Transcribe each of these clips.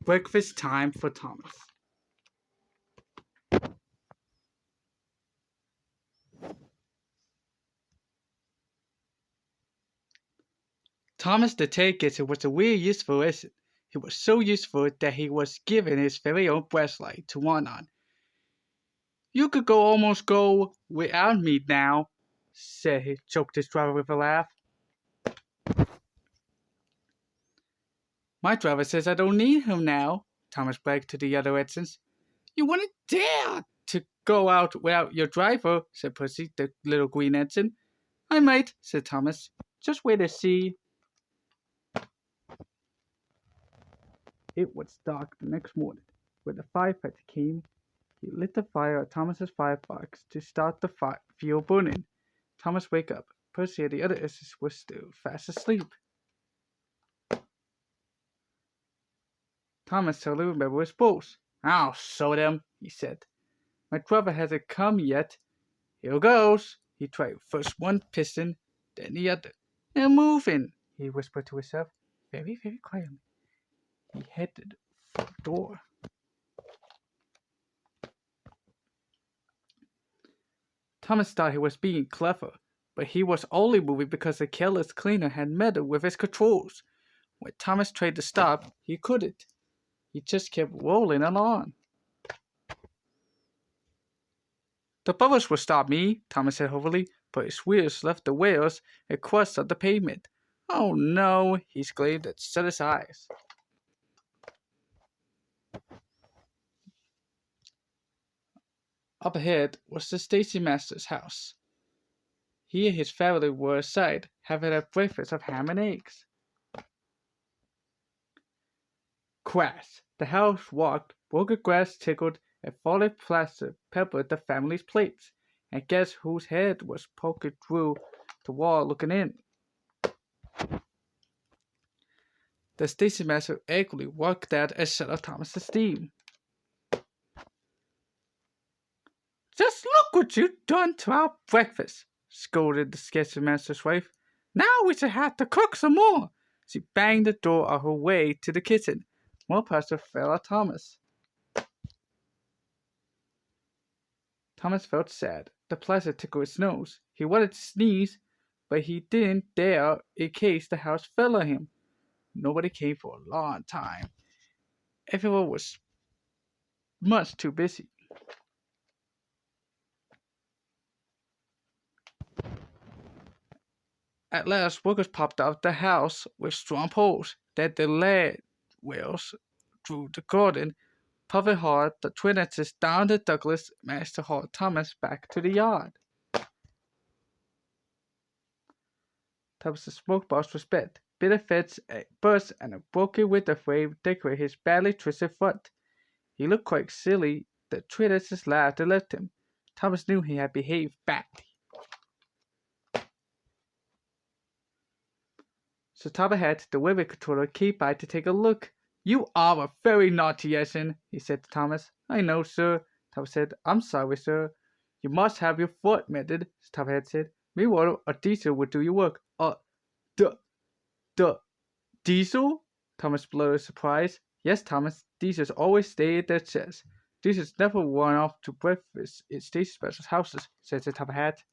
Breakfast time for Thomas. Thomas the Tank Engine was a really useful engine. He was so useful that he was given his very own flashlight to run on. "You could almost go without me now," said he, choked his driver with a laugh. "My driver says I don't need him now," Thomas bragged to the other engines. "You wouldn't dare to go out without your driver," said Pussy, the little green engine. "I might," said Thomas. "Just wait and see." It was dark the next morning. When the firefighter came, he lit the fire at Thomas's firebox to start the fuel burning. Thomas wake up. Percy and the other engines were still fast asleep. Thomas suddenly remembered his balls. "I'll show them," he said. "My driver hasn't come yet. Here goes." He tried first one piston, then the other. "They're moving," he whispered to himself, very, very quietly. He headed for the door. Thomas thought he was being clever, but he was only moving because the careless cleaner had meddled with his controls. When Thomas tried to stop, he couldn't. He just kept rolling along. "The bubbles will stop me," Thomas said hopefully, but his wheels left the wheels and crushed on the pavement. "Oh no," he exclaimed and shut his eyes. Up ahead was the station master's house. He and his family were aside, having a breakfast of ham and eggs. Crash! The house rocked, broken glass tickled, and falling plaster peppered the family's plates. And guess whose head was poking through the wall looking in? The station master angrily walked out and shut off Thomas's steam. "Just look what you've done to our breakfast," scolded the station master's wife. "Now we shall have to cook some more." She banged the door on her way to the kitchen. More plaster fell on Thomas. Thomas felt sad. The plaster tickled his nose. He wanted to sneeze, but he didn't dare in case the house fell on him. Nobody came for a long time. Everyone was much too busy. At last, workers popped out of the house with strong poles. Then they led wheels through the garden. Puffing hard, the twin engines down the Douglas managed to haul Thomas back to the yard. Thomas's smoke box was bent. Bitter fence burst and a broken window frame decorated his badly twisted front. He looked quite silly. The twin engines laughed and left him. Thomas knew he had behaved badly. So Thomas had the weather controller came by to take a look. "You are a very naughty engine," he said to Thomas. "I know, sir," Thomas said. "I'm sorry, sir." "You must have your foot mended," Thomas had said. "Meanwhile, a diesel will do your work." The diesel?" Thomas blurted in surprise. "Yes, Thomas, diesels always stay in their chest. Diesels never run off to breakfast in station special houses," said the Thomas hat.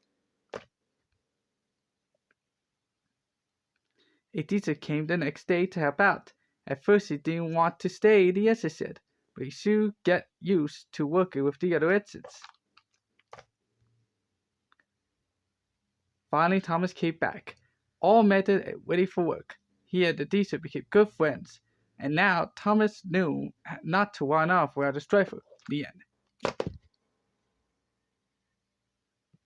A diesel came the next day to help out. At first he didn't want to stay, the engine said, but he soon got used to working with the other engines. Finally, Thomas came back, all mended and ready for work. He and the diesel became good friends, and now Thomas knew not to run off without his driver. The end.